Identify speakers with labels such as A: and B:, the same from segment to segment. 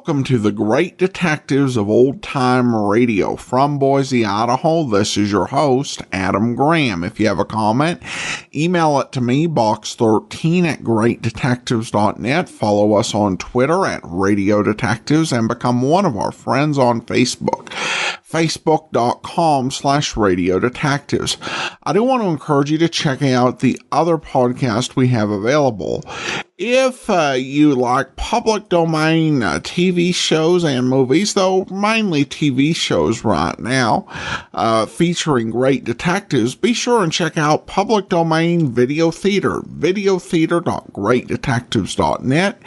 A: welcome to the Great Detectives of Old Time Radio. From Boise, Idaho, this is your host, Adam Graham. If you have a comment, email it to me, box13@greatdetectives.net. Follow us on Twitter @Radio Detectives and become one of our friends on Facebook. Facebook.com/Radio Detectives. I do want to encourage you to check out the other podcast we have available. If you like public domain TV shows and movies, though mainly TV shows right now, featuring great detectives, be sure and check out public domain video theater, videotheater.greatdetectives.net,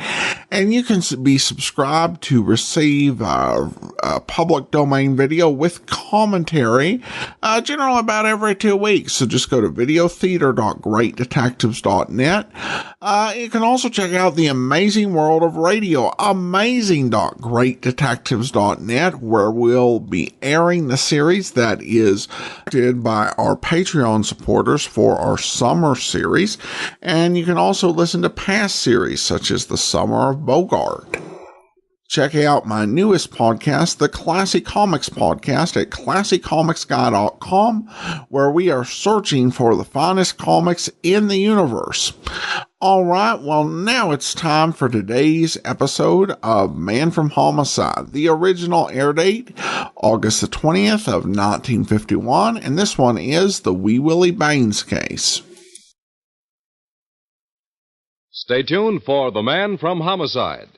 A: and you can be subscribed to receive public domain video with commentary, generally about every 2 weeks. So just go to videotheater.greatdetectives.net. You can also check out the amazing world of radio, amazing.greatdetectives.net, where we'll be airing the series that is did by our Patreon supporters for our summer series. And you can also listen to past series such as the Summer of Bogart. Check out my newest podcast, the Classic Comics Podcast, at ClassicComicsGuy.com, where we are searching for the finest comics in the universe. All right, well, now it's time for today's episode of Man from Homicide. The original air date, August the 20th of 1951, and this one is the Wee Willie Baines case.
B: Stay tuned for The Man from Homicide.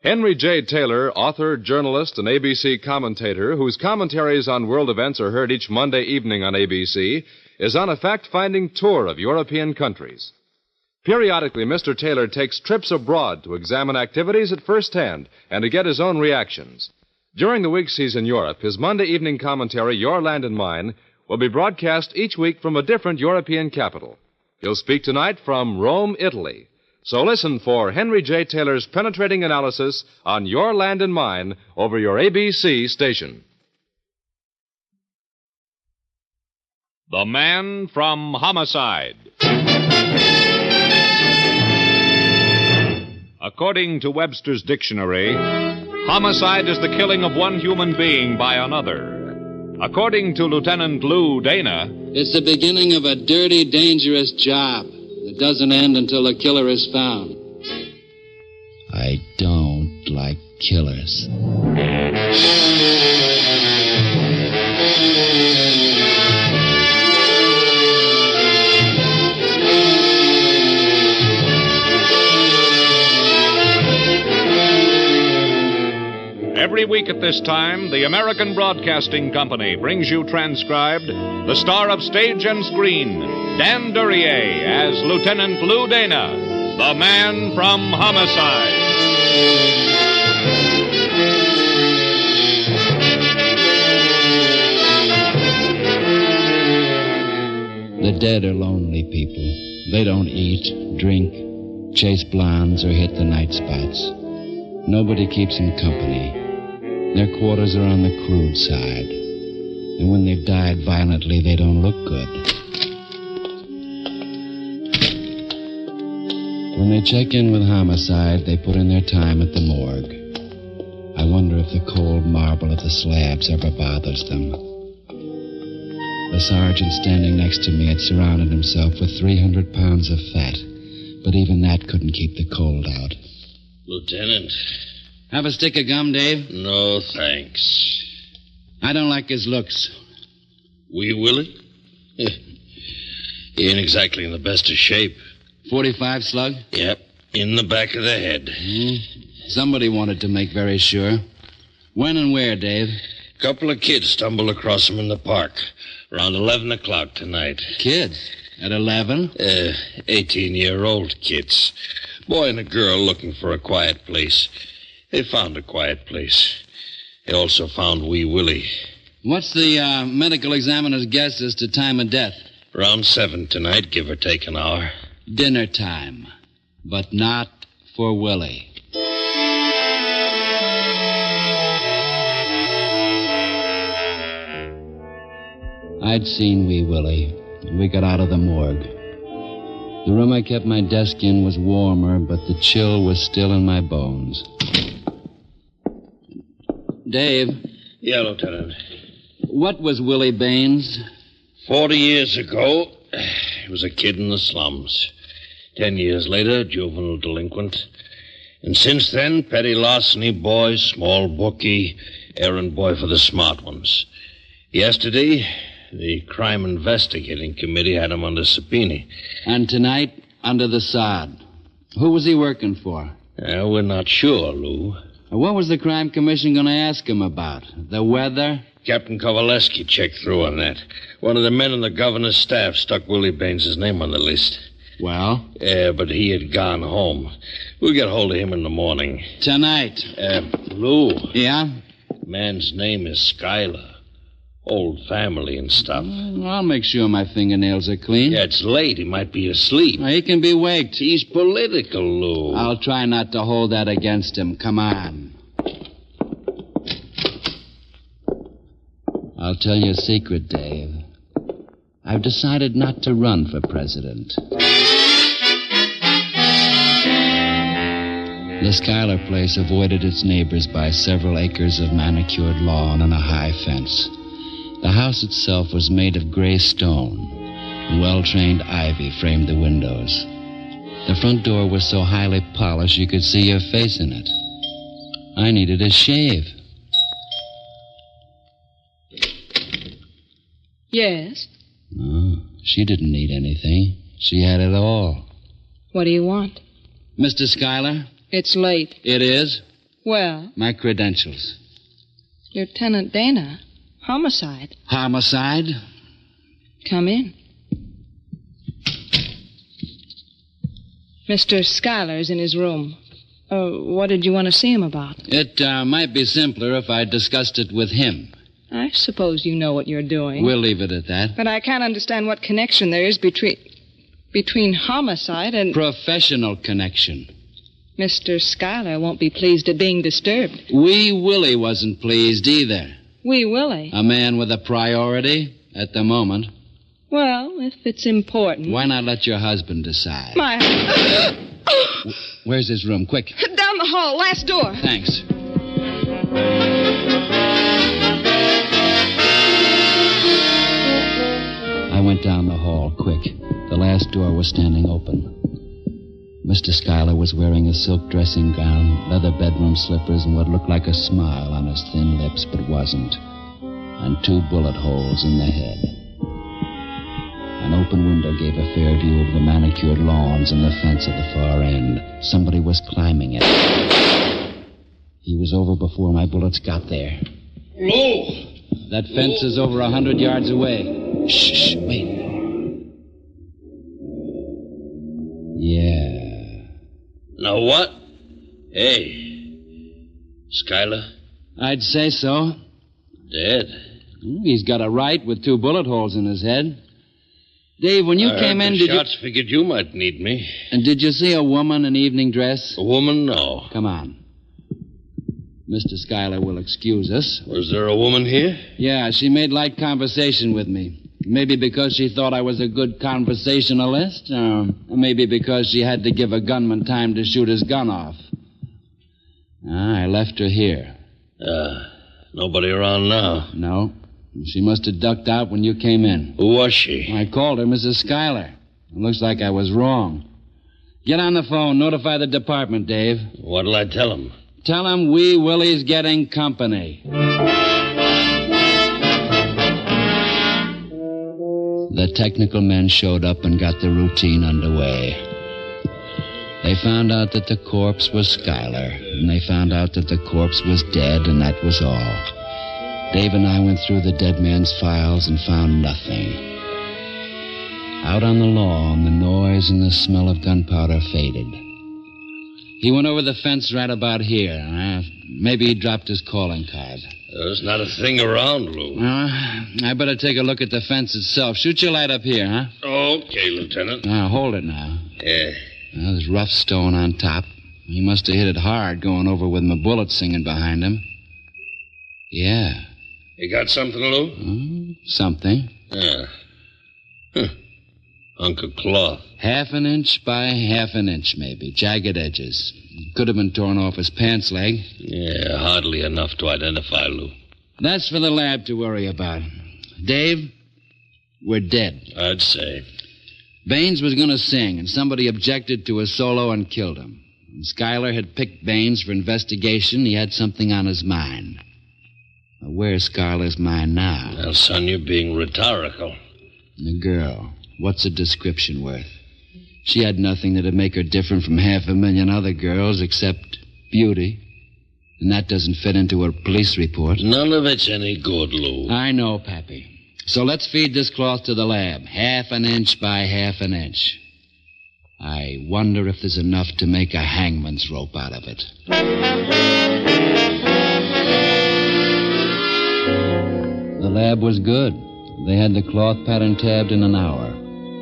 B: Henry J. Taylor, author, journalist, and ABC commentator, whose commentaries on world events are heard each Monday evening on ABC, is on a fact-finding tour of European countries. Periodically, Mr. Taylor takes trips abroad to examine activities at first hand and to get his own reactions. During the weeks he's in Europe, his Monday evening commentary, Your Land and Mine, will be broadcast each week from a different European capital. He'll speak tonight from Rome, Italy. So listen for Henry J. Taylor's penetrating analysis on Your Land and Mine over your ABC station. The Man from Homicide. According to Webster's dictionary, homicide is the killing of one human being by another. According to Lieutenant Lou Dana,
C: it's the beginning of a dirty, dangerous job that doesn't end until the killer is found.
D: I don't like killers.
B: Every week at this time, the American Broadcasting Company brings you transcribed the star of stage and screen, Dan Duryea, as Lieutenant Lou Dana, the Man from Homicide.
D: The dead are lonely people. They don't eat, drink, chase blondes, or hit the night spots. Nobody keeps them company. Their quarters are on the crude side. And when they've died violently, they don't look good. When they check in with Homicide, they put in their time at the morgue. I wonder if the cold marble of the slabs ever bothers them. The sergeant standing next to me had surrounded himself with 300 pounds of fat, but even that couldn't keep the cold out.
C: Lieutenant.
D: Have a stick of gum, Dave?
C: No, thanks.
D: I don't like his looks.
C: Wee Willie? He ain't exactly in the best of shape.
D: 45 slug?
C: Yep, in the back of the head.
D: Somebody wanted to make very sure. When and where, Dave?
C: Couple of kids stumbled across him in the park around 11 o'clock tonight.
D: Kids? At 11?
C: 18-year-old kids. Boy and a girl looking for a quiet place. They found a quiet place. They also found Wee Willie.
D: What's the medical examiner's guess as to time of death?
C: Around 7 tonight, give or take an hour.
D: Dinner time. But not for Willie. I'd seen Wee Willie. We got out of the morgue. The room I kept my desk in was warmer, but the chill was still in my bones. Dave.
C: Yeah, Lieutenant.
D: What was Willie Baines?
C: 40 years ago, he was a kid in the slums. 10 years later, juvenile delinquent. And since then, petty larceny boy, small bookie, errand boy for the smart ones. Yesterday, the Crime Investigating Committee had him under subpoena.
D: And tonight, under the sod. Who was he working for?
C: We're not sure, Lou.
D: What was the Crime Commission going to ask him about? The weather?
C: Captain Kowaleski checked through on that. One of the men on the governor's staff stuck Willie Baines' name on the list.
D: Well?
C: Yeah, but he had gone home. We'll get hold of him in the morning.
D: Tonight.
C: Lou.
D: Yeah?
C: Man's name is Schuyler. Old family and stuff.
D: I'll make sure my fingernails are clean.
C: Yeah, it's late. He might be asleep.
D: He can be waked.
C: He's political, Lou.
D: I'll try not to hold that against him. Come on. I'll tell you a secret, Dave. I've decided not to run for president. The Schuyler place avoided its neighbors by several acres of manicured lawn and a high fence. The house itself was made of gray stone. Well-trained ivy framed the windows. The front door was so highly polished you could see your face in it. I needed a shave.
E: Yes?
D: Oh, she didn't need anything. She had it all.
E: What do you want?
D: Mr. Schuyler?
E: It's late.
D: It is?
E: Well?
D: My credentials.
E: Lieutenant Dana. Homicide.
D: Homicide?
E: Come in. Mr. Schuyler's in his room. What did you want to see him about?
D: It might be simpler if I discussed it with him.
E: I suppose you know what you're doing.
D: We'll leave it at that.
E: But I can't understand what connection there is between homicide and...
D: Professional connection.
E: Mr. Schuyler won't be pleased at being disturbed.
D: Wee Willie wasn't pleased either.
E: Wee Willie?
D: A man with a priority at the moment.
E: Well, if it's important...
D: Why not let your husband decide?
E: My...
D: Where's his room? Quick.
E: Down the hall, last door.
D: Thanks. I went down the hall, quick. The last door was standing open. Mr. Schuyler was wearing a silk dressing gown, leather bedroom slippers, and what looked like a smile on his thin lips, but wasn't. And 2 bullet holes in the head. An open window gave a fair view of the manicured lawns and the fence at the far end. Somebody was climbing it. He was over before my bullets got there.
C: Lou!
D: That fence is over 100 yards away. Shh, wait. Yeah.
C: Now what? Hey. Schuyler?
D: I'd say so.
C: Dead.
D: He's got a right with 2 bullet holes in his head. Dave, when you came in, did
C: shots figured you might need me.
D: And did you see a woman in evening dress?
C: A woman? No.
D: Come on. Mr. Schuyler will excuse us.
C: Was there a woman here?
D: Yeah, she made light conversation with me. Maybe because she thought I was a good conversationalist, or maybe because she had to give a gunman time to shoot his gun off. I left her here.
C: Nobody around now?
D: No. She must have ducked out when you came in.
C: Who was she?
D: I called her Mrs. Schuyler. It looks like I was wrong. Get on the phone. Notify the department, Dave.
C: What'll I tell him?
D: Tell him Wee Willie's getting company. The technical men showed up and got the routine underway. They found out that the corpse was Schuyler, and they found out that the corpse was dead, and that was all. Dave and I went through the dead man's files and found nothing. Out on the lawn, the noise and the smell of gunpowder faded. He went over the fence right about here. Maybe he dropped his calling card.
C: There's not a thing around, Lou.
D: I better take a look at the fence itself. Shoot your light up here, huh?
C: Okay, Lieutenant.
D: Hold it now.
C: Yeah.
D: There's rough stone on top. He must have hit it hard going over with my bullet singing behind him. Yeah.
C: You got something, Lou?
D: Something.
C: Yeah. Hunk of cloth.
D: Half an inch by half an inch, maybe. Jagged edges. Could have been torn off his pants leg.
C: Yeah, hardly enough to identify, Lou.
D: That's for the lab to worry about. Dave, we're dead.
C: I'd say.
D: Baines was going to sing, and somebody objected to his solo and killed him. When Schuyler had picked Baines for investigation, he had something on his mind. Now, where's Schuyler's mind now?
C: Well, son, you're being rhetorical.
D: The girl. What's a description worth? She had nothing that'd make her different from 500,000 other girls except beauty. And that doesn't fit into her police report.
C: None of it's any good, Lou.
D: I know, Pappy. So let's feed this cloth to the lab. Half an inch by half an inch. I wonder if there's enough to make a hangman's rope out of it. The lab was good. They had the cloth pattern tabbed in an hour.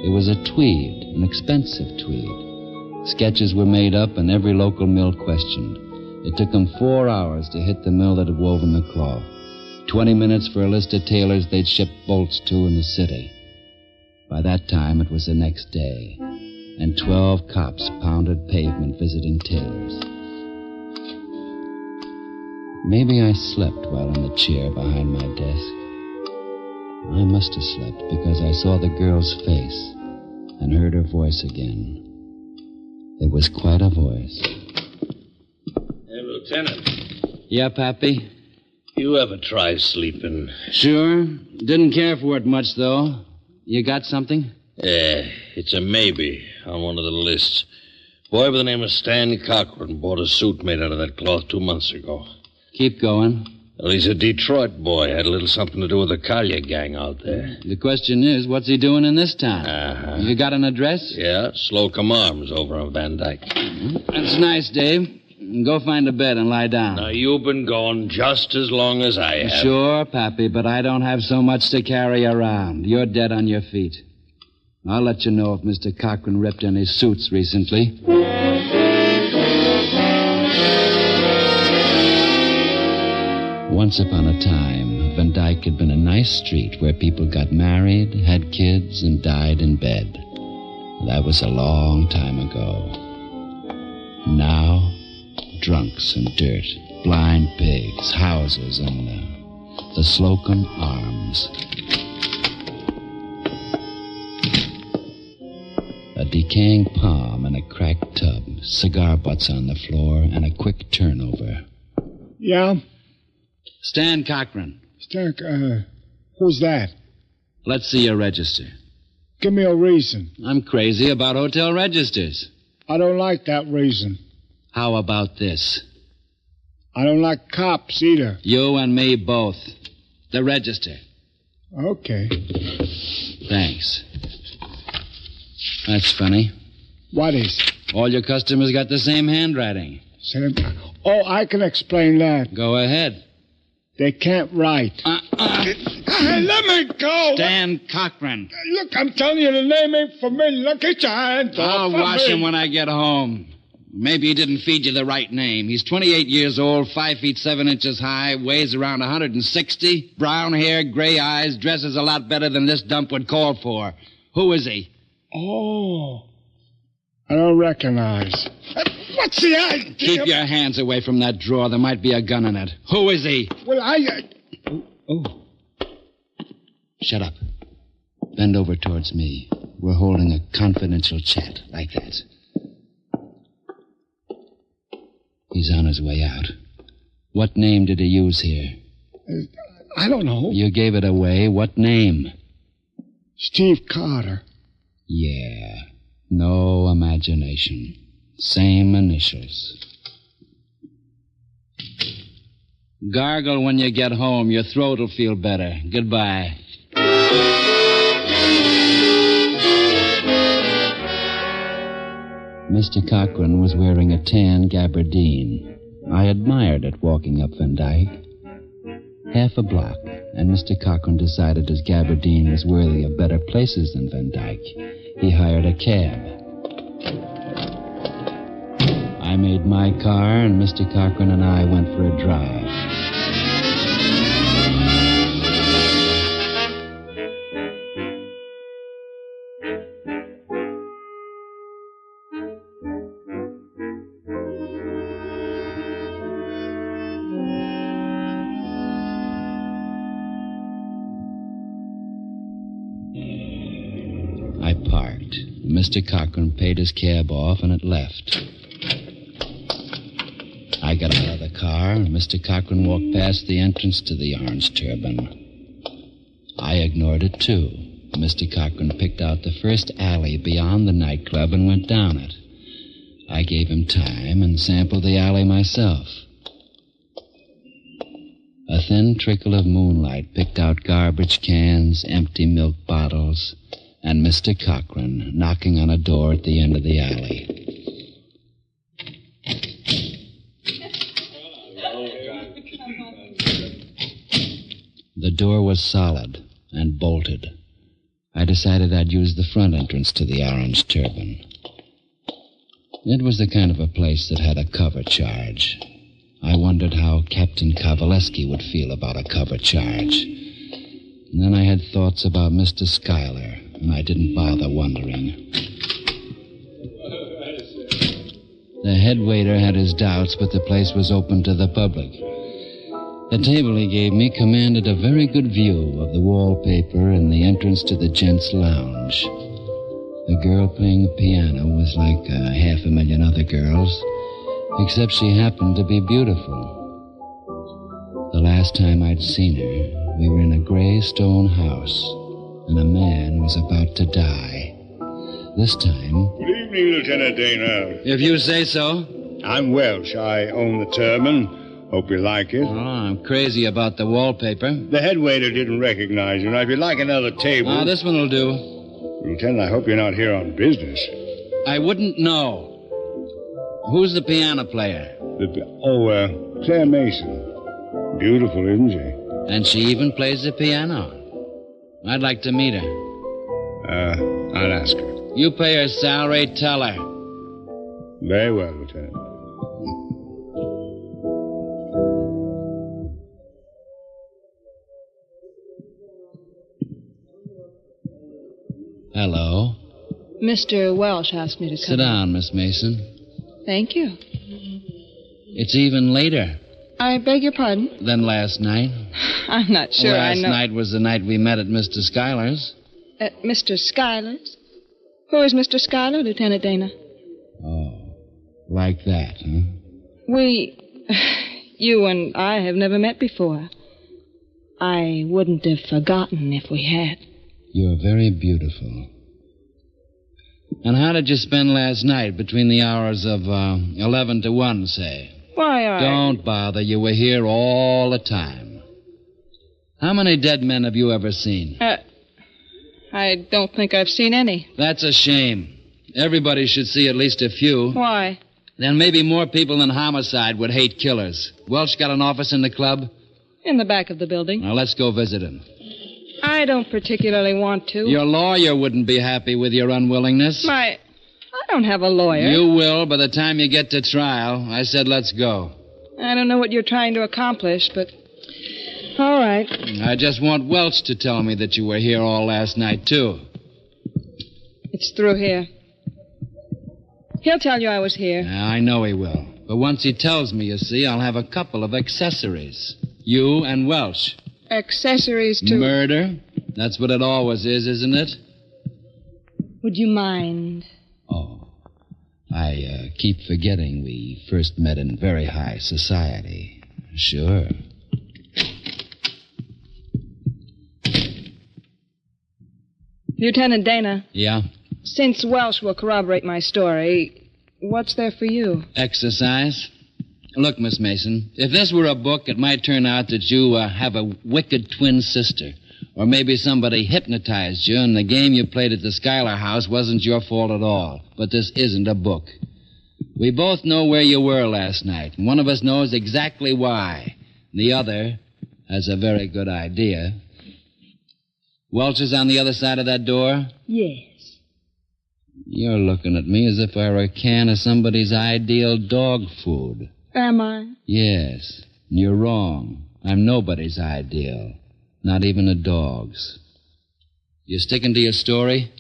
D: It was a tweed, an expensive tweed. Sketches were made up and every local mill questioned. It took them 4 hours to hit the mill that had woven the cloth. 20 minutes for a list of tailors they'd ship bolts to in the city. By that time, it was the next day, and 12 cops pounded pavement visiting tailors. Maybe I slept while in the chair behind my desk. I must have slept because I saw the girl's face and heard her voice again. It was quite a voice.
C: Hey, Lieutenant.
D: Yeah, Pappy?
C: You ever try sleeping?
D: Sure. Didn't care for it much, though. You got something?
C: It's a maybe on one of the lists. Boy by the name of Stan Cochran bought a suit made out of that cloth 2 months ago.
D: Keep going.
C: Well, he's a Detroit boy. Had a little something to do with the Collier gang out there.
D: The question is, what's he doing in this town?
C: Uh-huh.
D: You got an address?
C: Yeah, Slocum Arms over on Van Dyke.
D: That's nice, Dave. Go find a bed and lie down.
C: Now, you've been gone just as long as I have.
D: Sure, Pappy, but I don't have so much to carry around. You're dead on your feet. I'll let you know if Mr. Cochran ripped any suits recently. Once upon a time, Van Dyke had been a nice street where people got married, had kids, and died in bed. That was a long time ago. Now, drunks and dirt, blind pigs, houses, and the Slocum Arms. A decaying palm and a cracked tub, cigar butts on the floor, and a quick turnover.
F: Yeah?
D: Stan Cochran.
F: Who's that?
D: Let's see your register.
F: Give me a reason.
D: I'm crazy about hotel registers.
F: I don't like that reason.
D: How about this?
F: I don't like cops either.
D: You and me both. The register.
F: Okay.
D: Thanks. That's funny.
F: What is?
D: All your customers got the same handwriting.
F: Oh, I can explain that.
D: Go ahead.
F: They can't write. Hey, let me go.
D: Stan Cochran.
F: Look, I'm telling you, the name ain't familiar. Look, get your hands off
D: I'll wash him when I get home. Maybe he didn't feed you the right name. He's 28 years old, 5 feet 7 inches high, weighs around 160, brown hair, gray eyes, dresses a lot better than this dump would call for. Who is he?
F: Oh, I don't recognize. What's the idea?
D: Keep your hands away from that drawer. There might be a gun in it. Who is he?
F: Well,
D: Oh. Shut up. Bend over towards me. We're holding a confidential chat like that. He's on his way out. What name did he use here?
F: I don't know.
D: You gave it away. What name?
F: Steve Carter.
D: Yeah. No imagination. Same initials. Gargle when you get home. Your throat will feel better. Goodbye. Mr. Cochran was wearing a tan gabardine. I admired it walking up Van Dyke. Half a block, and Mr. Cochran decided his gabardine was worthy of better places than Van Dyke. He hired a cab. I made my car, and Mr. Cochran and I went for a drive. parked. Mr. Cochran paid his cab off, and it left. I got out of the car, and Mr. Cochran walked past the entrance to the Orange Turban. I ignored it, too. Mr. Cochran picked out the first alley beyond the nightclub and went down it. I gave him time and sampled the alley myself. A thin trickle of moonlight picked out garbage cans, empty milk bottles, and Mr. Cochran knocking on a door at the end of the alley. The door was solid and bolted. I decided I'd use the front entrance to the Orange Turban. It was the kind of a place that had a cover charge. I wondered how Captain Kowaleski would feel about a cover charge. And then I had thoughts about Mr. Schuyler, and I didn't bother wondering. The head waiter had his doubts, but the place was open to the public. The table he gave me commanded a very good view of the wallpaper and the entrance to the gents' lounge. The girl playing the piano was like 500,000 other girls, except she happened to be beautiful. The last time I'd seen her, we were in a gray stone house, and a man was about to die. This time...
F: Good evening, Lieutenant Dana.
D: If you say so.
F: I'm Welsh. I own the Turban. Hope you like it.
D: Oh, I'm crazy about the wallpaper.
F: The head waiter didn't recognize you. Now, if you'd like another table...
D: This one will do.
F: Lieutenant, I hope you're not here on business.
D: I wouldn't know. Who's the piano player?
F: Claire Mason. Beautiful, isn't she?
D: And she even plays the piano. I'd like to meet her.
F: I'll ask her.
D: You pay her salary, tell her.
F: Very well, Lieutenant.
D: Hello.
E: Mr. Welsh asked me to come.
D: Sit down, Miss Mason.
E: Thank you.
D: It's even later
E: I beg your pardon?
D: than last night.
E: I'm not sure I
D: Last
E: know.
D: night was the night we met at Mr. Schuyler's.
E: At Mr. Schuyler's? Who is Mr. Schuyler, Lieutenant Dana?
D: Oh, like that, huh?
E: You and I have never met before. I wouldn't have forgotten if we had.
D: You're very beautiful. And how did you spend last night between the hours of 11 to 1, say?
E: Why,
D: Don't bother. You were here all the time. How many dead men have you ever seen?
E: I don't think I've seen any.
D: That's a shame. Everybody should see at least a few.
E: Why?
D: Then maybe more people than Homicide would hate killers. Welch got an office in the club?
E: In the back of the building.
D: Now, let's go visit him.
E: I don't particularly want to.
D: Your lawyer wouldn't be happy with your unwillingness.
E: I don't have a lawyer.
D: You will by the time you get to trial. I said let's go.
E: I don't know what you're trying to accomplish, but... All right.
D: I just want Welch to tell me that you were here all last night, too.
E: It's through here. He'll tell you I was here.
D: I know he will. But once he tells me, you see, I'll have a couple of accessories. You and Welch.
E: Accessories to...
D: Murder. That's what it always is, isn't it?
E: Would you mind?
D: Oh. I keep forgetting we first met in very high society. Sure.
E: Lieutenant Dana.
D: Yeah?
E: Since Welsh will corroborate my story, what's there for you?
D: Exercise? Look, Miss Mason, if this were a book, it might turn out that you have a wicked twin sister. Or maybe somebody hypnotized you and the game you played at the Schuyler house wasn't your fault at all. But this isn't a book. We both know where you were last night. And one of us knows exactly why. The other has a very good idea. Welch is on the other side of that door?
E: Yes.
D: You're looking at me as if I were a can of somebody's ideal dog food.
E: Am I?
D: Yes. You're wrong. I'm nobody's ideal. Not even a dog's. You sticking to your story?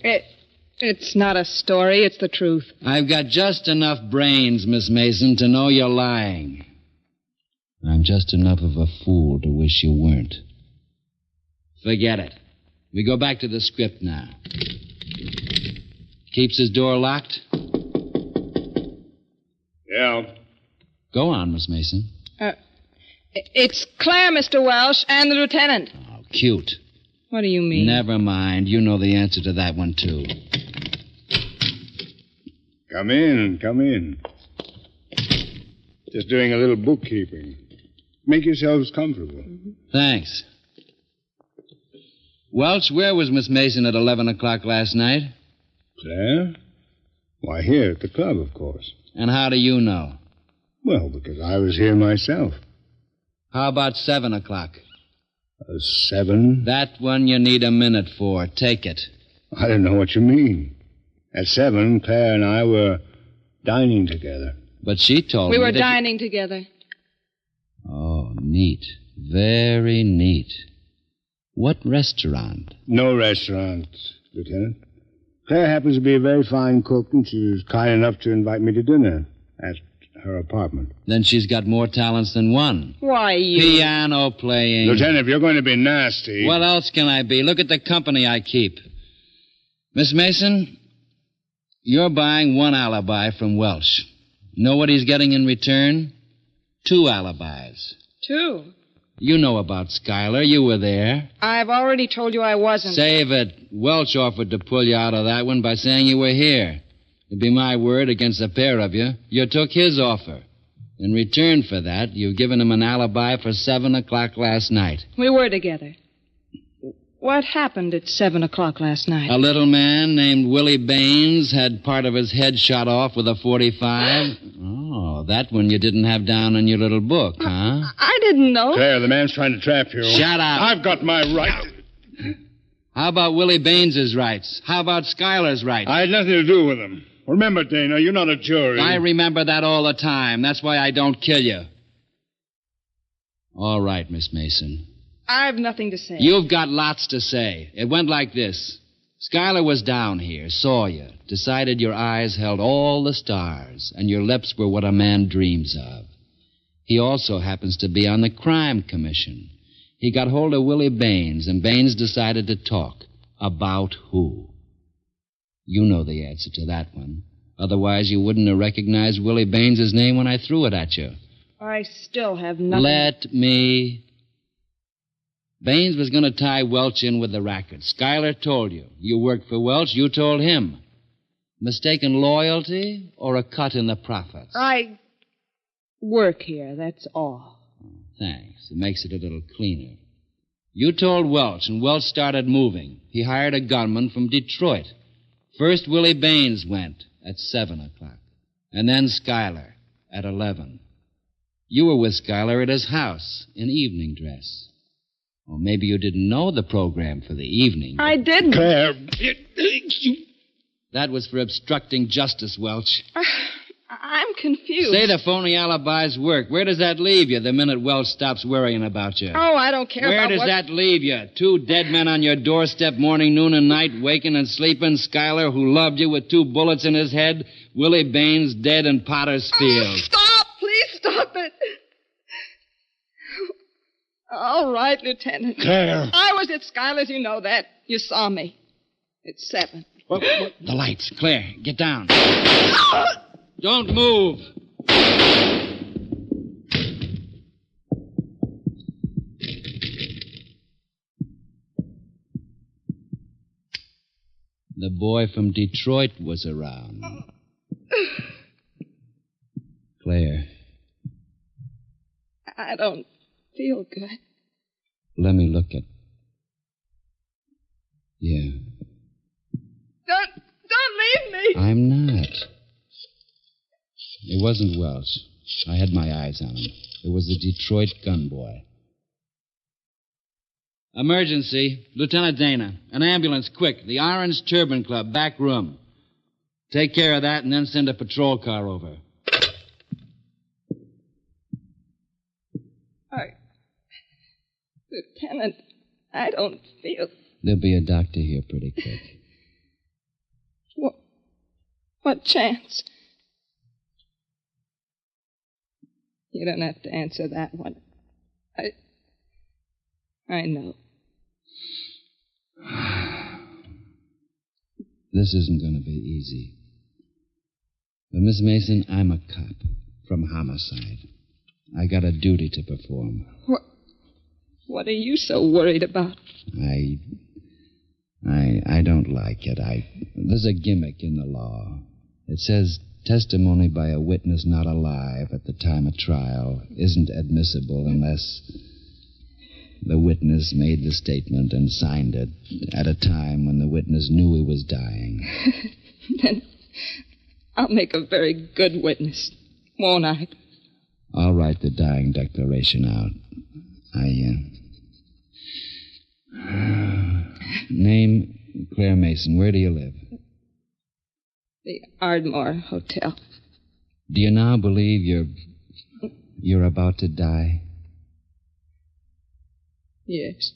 E: It's not a story. It's the truth.
D: I've got just enough brains, Miss Mason, to know you're lying. I'm just enough of a fool to wish you weren't. Forget it. We go back to the script now. Keeps his door locked?
F: Yeah.
D: Go on, Miss Mason.
E: It's Claire, Mr. Welsh, and the lieutenant.
D: Oh, cute.
E: What do you mean?
D: Never mind. You know the answer to that one, too.
F: Come in, come in. Just doing a little bookkeeping. Make yourselves comfortable.
D: Thanks. Welch, where was Miss Mason at 11 o'clock last night?
F: Claire? Why, here at the club, of course.
D: And how do you know?
F: Well, because I was here myself.
D: How about 7 o'clock?
F: 7?
D: That one you need a minute for. Take it.
F: I don't know what you mean. At 7, Claire and I were dining together.
D: But she told
E: We
D: me
E: were
D: that
E: dining together.
D: Oh, neat. Very neat. What restaurant?
F: No restaurant, Lieutenant. Claire happens to be a very fine cook, and she was kind enough to invite me to dinner at her apartment.
D: Then she's got more talents than one.
E: Why, you...
D: Piano playing.
F: Lieutenant, if you're going to be nasty...
D: What else can I be? Look at the company I keep. Miss Mason, you're buying one alibi from Welsh. Know what he's getting in return? 2 alibis.
E: 2?
D: You know about Schuyler. You were there.
E: I've already told you I wasn't.
D: Save it. Welch offered to pull you out of that one by saying you were here. It'd be my word against the pair of you. You took his offer. In return for that, you've given him an alibi for 7 o'clock last night.
E: We were together. What happened at 7 o'clock last night?
D: A little man named Willie Baines had part of his head shot off with a .45. Oh, that one you didn't have down in your little book, huh?
E: I didn't know.
F: Claire, the man's trying to trap you.
D: Shut up.
F: I've got my right.
D: How about Willie Baines's rights? How about Schuyler's rights?
F: I had nothing to do with him. Remember, Dana, you're not a jury.
D: I remember that all the time. That's why I don't kill you. All right, Miss Mason.
E: I've nothing to say.
D: You've got lots to say. It went like this. Schuyler was down here, saw you, decided your eyes held all the stars, and your lips were what a man dreams of. He also happens to be on the crime commission. He got hold of Willie Baines, and Baines decided to talk. About who? You know the answer to that one. Otherwise, you wouldn't have recognized Willie Baines's name when I threw it at you.
E: I still have nothing.
D: Let me. Baines was going to tie Welch in with the racket. Schuyler told you. You worked for Welch, you told him. Mistaken loyalty or a cut in the profits?
E: I work here, that's all.
D: Thanks. It makes it a little cleaner. You told Welch, and Welch started moving. He hired a gunman from Detroit. First, Willie Baines went at 7 o'clock, and then Schuyler at 11. You were with Schuyler at his house in evening dress. Or maybe you didn't know the program for the evening.
E: I didn't.
F: Claire,
D: That was for obstructing justice, Welch.
E: I'm confused.
D: Say the phony alibis work. Where does that leave you the minute Welch stops worrying about you?
E: Oh, I don't care
D: Where
E: about
D: does
E: what...
D: that leave you? 2 dead men on your doorstep morning, noon, and night, waking and sleeping. Schuyler, who loved you with 2 bullets in his head. Willie Baines dead in Potter's Field.
E: Stop! Please stop it. All right, Lieutenant.
F: Claire.
E: I was at Schuyler's, you know that. You saw me. It's 7.
F: What?
D: The lights. Claire, get down. Don't move. The boy from Detroit was around. Claire,
E: I don't feel good.
D: let me look at... Yeah.
E: Don't leave me.
D: I'm not. It wasn't Welch. I had my eyes on him. It was the Detroit gun boy. Emergency. Lieutenant Dana. An ambulance, quick. The Orange Turban Club, back room. Take care of that and then send a patrol car over.
E: Lieutenant, I don't feel...
D: There'll be a doctor here pretty quick.
E: What chance? You don't have to answer that one. I know.
D: This isn't going to be easy. But, Miss Mason, I'm a cop from Homicide. I got a duty to perform.
E: What are you so worried about?
D: I don't like it. There's a gimmick in the law. It says testimony by a witness not alive at the time of trial isn't admissible unless the witness made the statement and signed it at a time when the witness knew he was dying.
E: Then I'll make a very good witness, won't I?
D: I'll write the dying declaration out. Name, Claire Mason. Where do you live?
E: The Ardmore Hotel.
D: Do you now believe you're about to die?
E: Yes.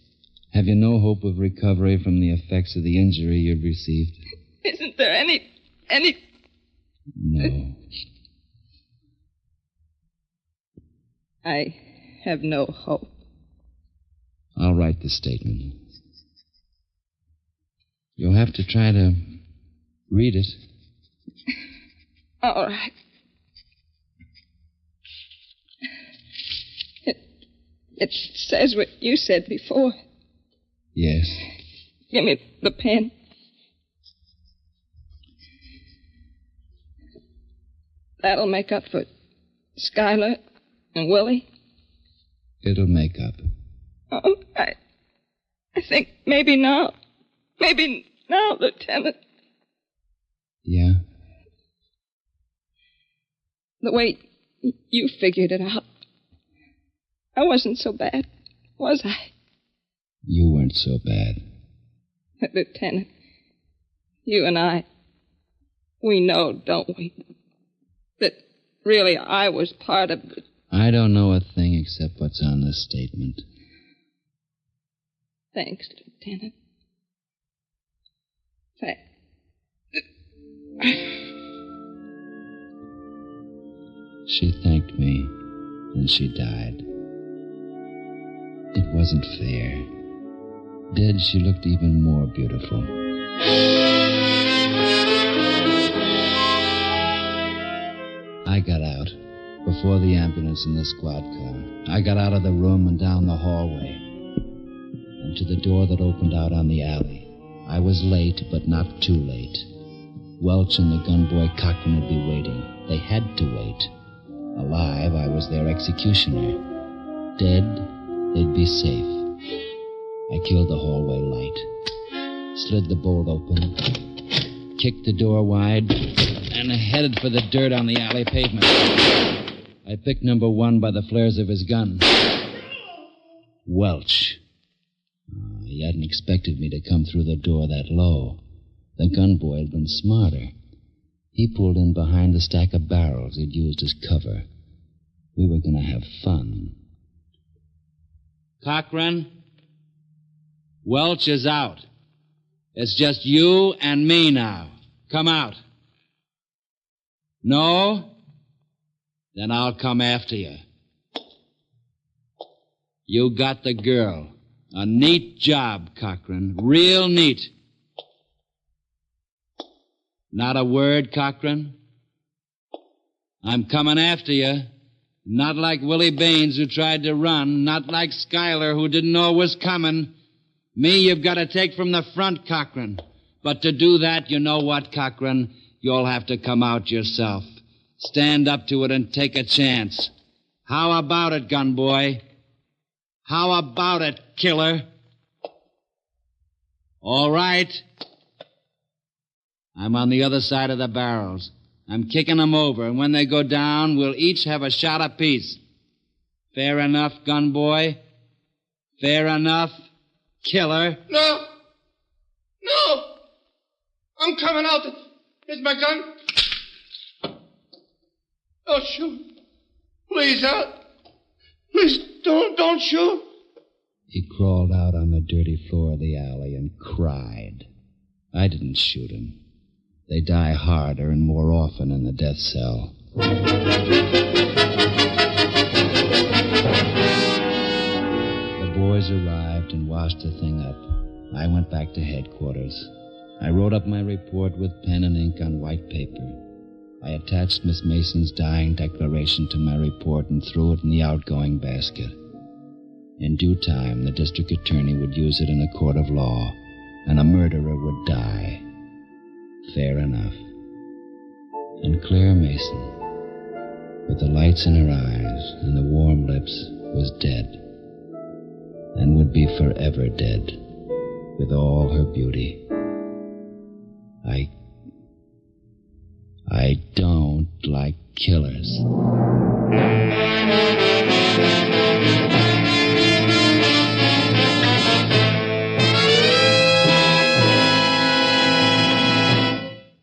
D: Have you no hope of recovery from the effects of the injury you've received?
E: Isn't there any...
D: No.
E: I have no hope.
D: I'll write the statement. You'll have to try to read it.
E: All right. It says what you said before.
D: Yes.
E: Give me the pen. That'll make up for Skylar and Willie.
D: It'll make up.
E: Oh, I think maybe now, Lieutenant.
D: Yeah?
E: The way you figured it out, I wasn't so bad, was I?
D: You weren't so bad.
E: Lieutenant, you and I, we know, don't we, that really I was part of the...
D: I don't know a thing except what's on this statement.
E: Thanks, Lieutenant.
D: She thanked me, and she died. It wasn't fair. Dead, she looked even more beautiful. I got out before the ambulance and the squad car. I got out of the room and down the hallway and to the door that opened out on the alley. I was late, but not too late. Welch and the gunboy Cochran would be waiting. They had to wait. Alive, I was their executioner. Dead, they'd be safe. I killed the hallway light, slid the bolt open, kicked the door wide, and headed for the dirt on the alley pavement. I picked number one by the flares of his gun. Welch. He hadn't expected me to come through the door that low. The gunboy had been smarter. He pulled in behind the stack of barrels he'd used as cover. We were going to have fun. Cochran, Welch is out. It's just you and me now. Come out. No? Then I'll come after you. You got the girl. A neat job, Cochran. Real neat. Not a word, Cochran? I'm coming after you. Not like Willie Baines, who tried to run. Not like Skylar, who didn't know it was coming. Me, you've got to take from the front, Cochran. But to do that, you know what, Cochran? You'll have to come out yourself. Stand up to it and take a chance. How about it, gunboy? How about it, killer? All right. I'm on the other side of the barrels. I'm kicking them over, and when they go down, we'll each have a shot apiece. Fair enough, gunboy? Fair enough, killer?
G: No! I'm coming out. Here's my gun. Don't shoot. Please, please don't shoot.
D: He crawled out on the dirty floor of the alley and cried. I didn't shoot him. They die harder and more often in the death cell. The boys arrived and washed the thing up. I went back to headquarters. I wrote up my report with pen and ink on white paper. I attached Miss Mason's dying declaration to my report and threw it in the outgoing basket. In due time, the district attorney would use it in a court of law, and a murderer would die. Fair enough. And Claire Mason, with the lights in her eyes and the warm lips, was dead, and would be forever dead, with all her beauty. I don't like killers.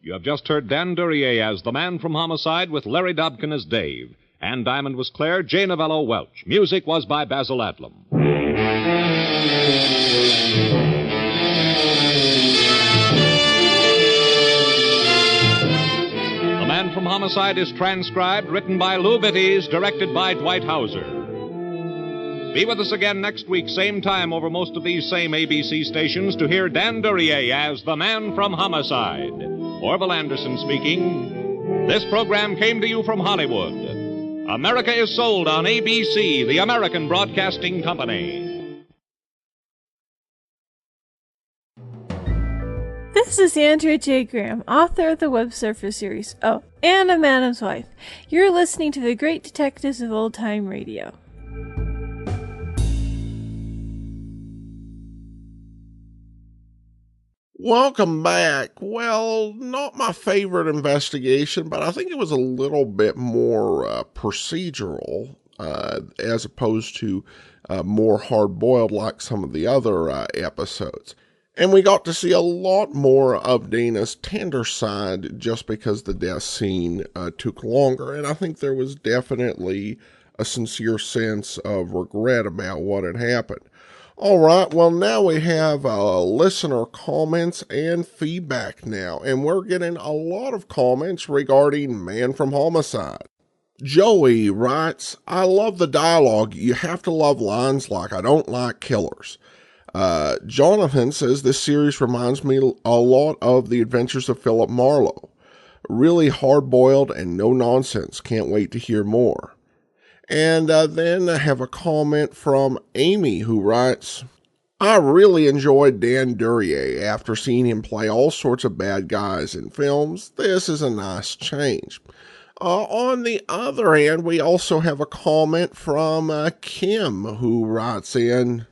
H: You have just heard Dan Duryea as the man from Homicide with Larry Dobkin as Dave. Ann Diamond was Claire, Jay Novello Welch. Music was by Basil Adlam. The Man from Homicide is transcribed, written by Lou Bitties, directed by Dwight Hauser. Be with us again next week, same time, over most of these same ABC stations, to hear Dan Duryea as the Man from Homicide. Orville Anderson speaking. This program came to you from Hollywood. America is sold on ABC, the American Broadcasting Company.
I: This is Andrea J. Graham, author of the Web Surfer series, and a Madam's Wife. You're listening to the Great Detectives of Old Time Radio.
A: Welcome back. Well, not my favorite investigation, but I think it was a little bit more procedural as opposed to more hard-boiled like some of the other episodes. And we got to see a lot more of Dana's tender side just because the death scene took longer. And I think there was definitely a sincere sense of regret about what had happened. All right, well, now we have listener comments and feedback now, and we're getting a lot of comments regarding Man from Homicide. Joey writes, I love the dialogue. You have to love lines like, I don't like killers. Jonathan says, this series reminds me a lot of The Adventures of Philip Marlowe. Really hard-boiled and no nonsense. Can't wait to hear more. And then I have a comment from Amy who writes, I really enjoyed Dan Duryea after seeing him play all sorts of bad guys in films. This is a nice change. On the other hand, we also have a comment from Kim who writes in,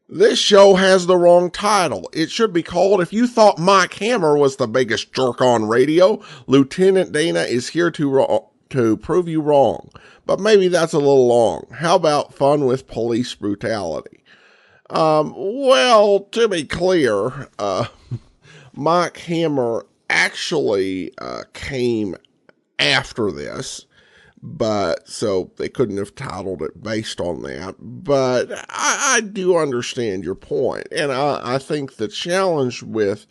A: this show has the wrong title. It should be called If You Thought Mike Hammer Was the Biggest Jerk on Radio, Lieutenant Dana is here to prove you wrong. But maybe that's a little long. How about Fun with Police Brutality? Well, to be clear, Mike Hammer actually came after this, but so they couldn't have titled it based on that. But I do understand your point, and I think the challenge with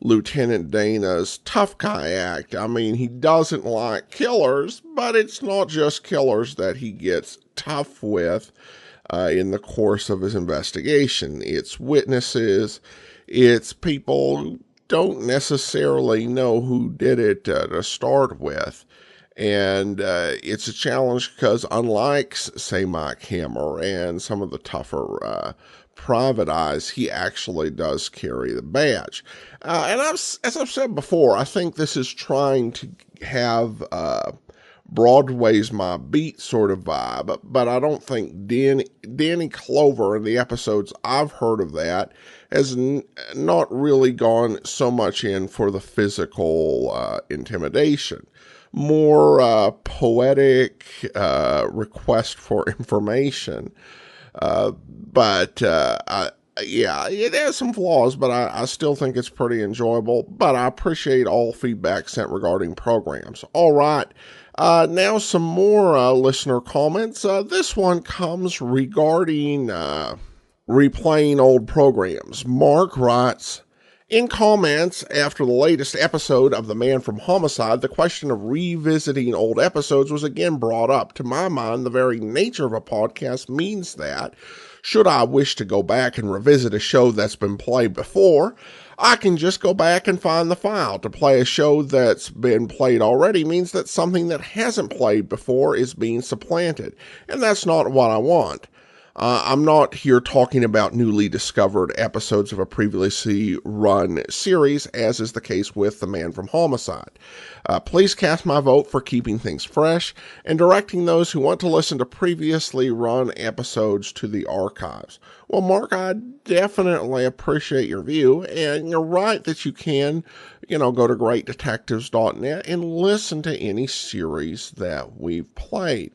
A: Lieutenant Dana's tough guy act, I mean, he doesn't like killers, but it's not just killers that he gets tough with in the course of his investigation. It's witnesses, it's people who don't necessarily know who did it to start with. And it's a challenge because unlike, say, Mike Hammer and some of the tougher private eyes, he actually does carry the badge. And as I've said before, I think this is trying to have Broadway's My Beat sort of vibe, but I don't think Danny Clover in the episodes I've heard of that has not really gone so much in for the physical intimidation. More poetic request for information. But yeah, it has some flaws, but I still think it's pretty enjoyable. But I appreciate all feedback sent regarding programs. All right, now some more listener comments. This one comes regarding replaying old programs. Mark writes, in comments after the latest episode of The Man from Homicide, the question of revisiting old episodes was again brought up. To my mind, the very nature of a podcast means that, should I wish to go back and revisit a show that's been played before, I can just go back and find the file. To play a show that's been played already means that something that hasn't played before is being supplanted, and that's not what I want. I'm not here talking about newly discovered episodes of a previously run series, as is the case with The Man from Homicide. Please cast my vote for keeping things fresh and directing those who want to listen to previously run episodes to the archives. Well, Mark, I definitely appreciate your view, and you're right that you can, go to greatdetectives.net and listen to any series that we've played.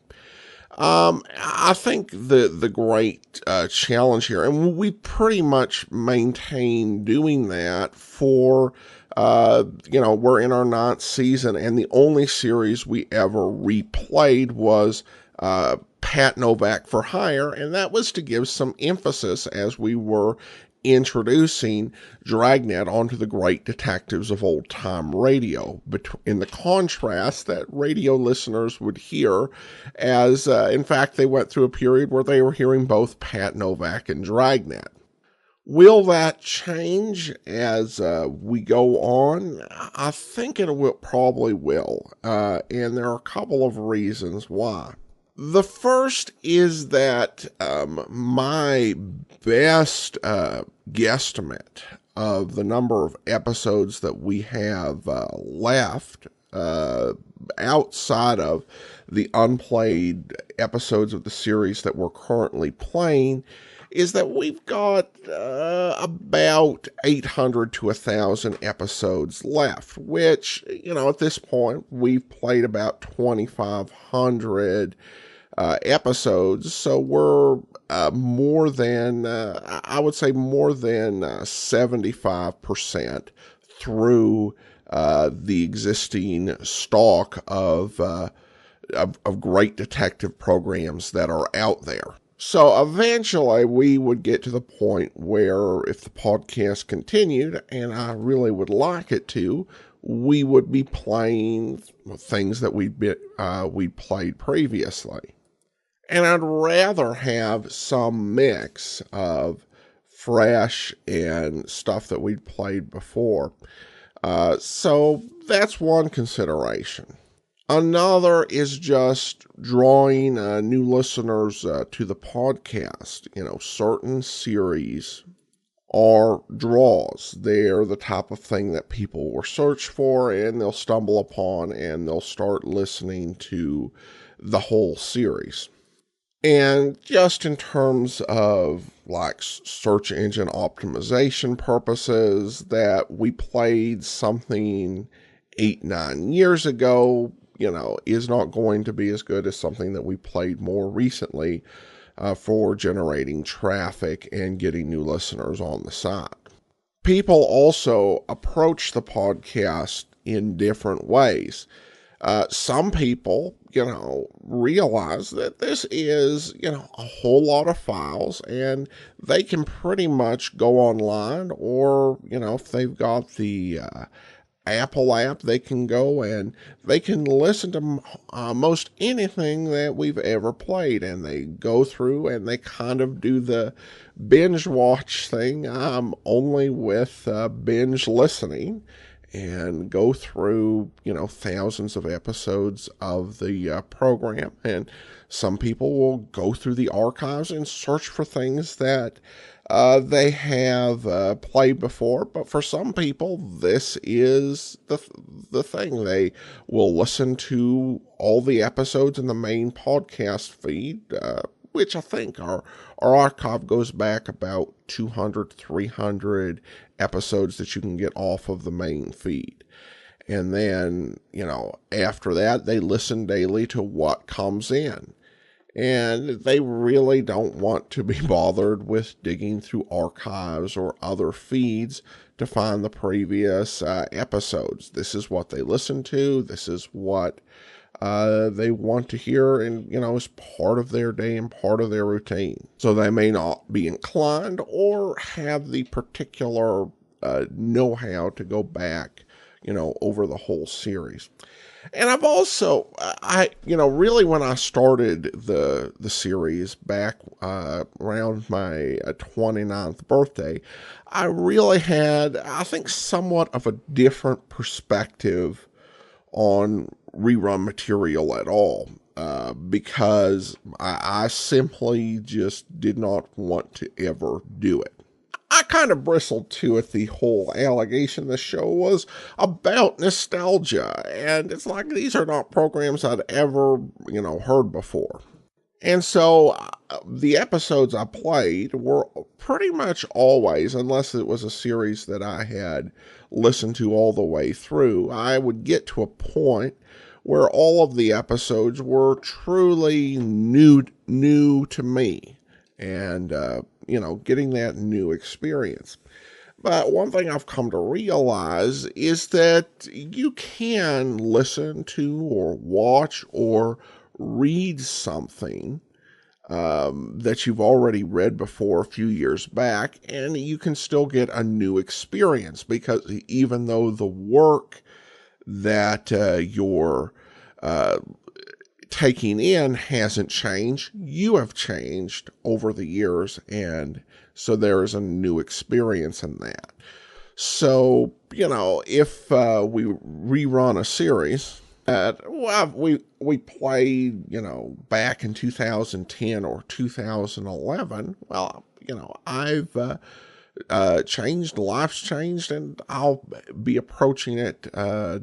A: I think the great challenge here, and we pretty much maintain doing that for, we're in our 9th season, and the only series we ever replayed was Pat Novak for Hire, and that was to give some emphasis as we were introducing Dragnet onto the great detectives of old time radio, in the contrast that radio listeners would hear as, in fact, they went through a period where they were hearing both Pat Novak and Dragnet. Will that change as we go on? I think it probably will, and there are a couple of reasons why. The first is that my best guesstimate of the number of episodes that we have left outside of the unplayed episodes of the series that we're currently playing is that we've got about 800 to 1,000 episodes left, which, at this point, we've played about 2,500 episodes, so we're more than 75% through the existing stock of great detective programs that are out there. So eventually we would get to the point where, if the podcast continued, and I really would like it to, we would be playing things that we played previously. And I'd rather have some mix of fresh and stuff that we'd played before. So that's one consideration. Another is just drawing new listeners to the podcast. Certain series are draws. They're the type of thing that people will search for, and they'll stumble upon, and they'll start listening to the whole series. And just in terms of search engine optimization purposes, that we played something 8-9 years ago, is not going to be as good as something that we played more recently for generating traffic and getting new listeners on the site. People also approach the podcast in different ways. Some people, realize that this is, a whole lot of files, and they can pretty much go online, or, if they've got the Apple app, they can go and they can listen to most anything that we've ever played, and they go through and they kind of do the binge watch thing, only with binge listening, and go through, thousands of episodes of the program. And some people will go through the archives and search for things that they have played before. But for some people, this is the thing. They will listen to all the episodes in the main podcast feed, which I think our archive goes back about 200, 300 episodes that you can get off of the main feed. And then, after that, they listen daily to what comes in. And they really don't want to be bothered with digging through archives or other feeds to find the previous episodes. This is what they listen to. This is what they want to hear, and, is part of their day and part of their routine. So they may not be inclined or have the particular know-how to go back, over the whole series. And I've also, really when I started the series back around my 29th birthday, I really had, I think, somewhat of a different perspective on rerun material at all. Because I simply just did not want to ever do it. I kind of bristled too at the whole allegation the show was about nostalgia, and it's like these are not programs I'd ever, heard before. And so the episodes I played were pretty much always, unless it was a series that I had listened to all the way through, I would get to a point where all of the episodes were truly new to me, and, getting that new experience. But one thing I've come to realize is that you can listen to or watch or read something that you've already read before a few years back, and you can still get a new experience, because even though the work that you're taking in hasn't changed, you have changed over the years, and so there is a new experience in that. So, if we rerun a series that we played, back in 2010 or 2011, well, I've changed, life's changed, and I'll be approaching it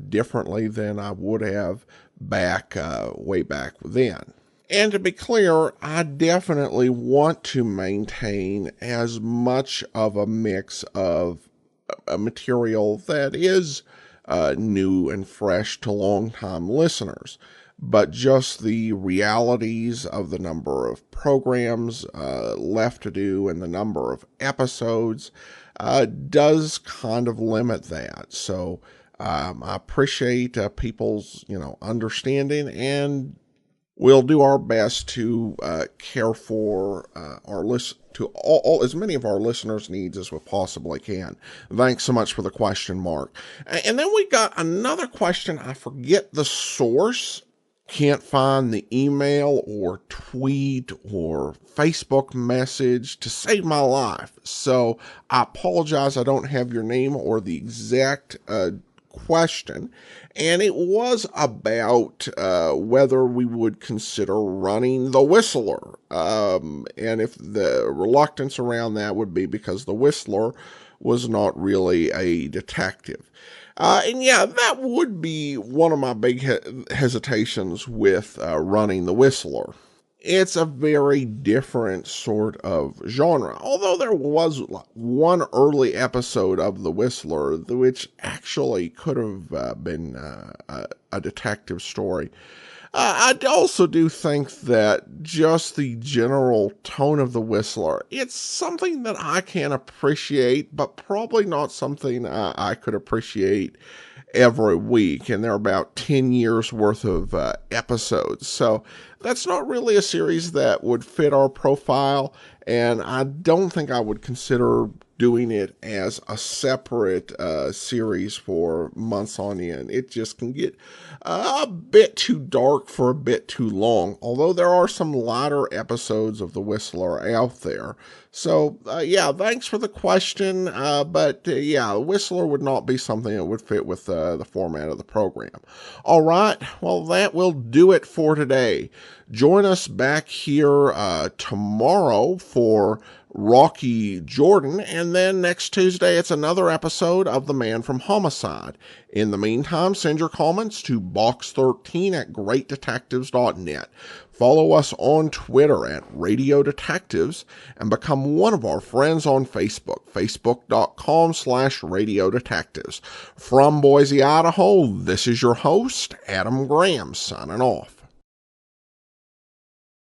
A: differently than I would have way back then. And to be clear, I definitely want to maintain as much of a mix of material that is new and fresh to long-time listeners, but just the realities of the number of programs left to do and the number of episodes does kind of limit that. So I appreciate people's understanding, and we'll do our best to care for all as many of our listeners' needs as we possibly can. Thanks so much for the question, Mark. And then we got another question. I forget the source. Can't find the email or tweet or Facebook message to save my life. So I apologize. I don't have your name or the exact question. And it was about whether we would consider running The Whistler. And if the reluctance around that would be because The Whistler was not really a detective. And yeah, that would be one of my big hesitations with running The Whistler. It's a very different sort of genre, although there was one early episode of The Whistler which actually could have been a detective story. I also do think that just the general tone of The Whistler, it's something that I can appreciate, but probably not something I could appreciate every week. And there are about 10 years worth of episodes. So that's not really a series that would fit our profile. And I don't think I would consider doing it as a separate series for months on end. It just can get a bit too dark for a bit too long, although there are some lighter episodes of The Whistler out there. So, yeah, thanks for the question, but yeah, Whistler would not be something that would fit with the format of the program. All right, well, that will do it for today. Join us back here tomorrow for Rocky Jordan, and then next Tuesday it's another episode of The Man from Homicide. In the meantime, send your comments to box13@greatdetectives.net. Follow us on Twitter at Radio Detectives, and become one of our friends on Facebook, facebook.com/Radio Detectives. From Boise, Idaho, this is your host, Adam Graham, signing off.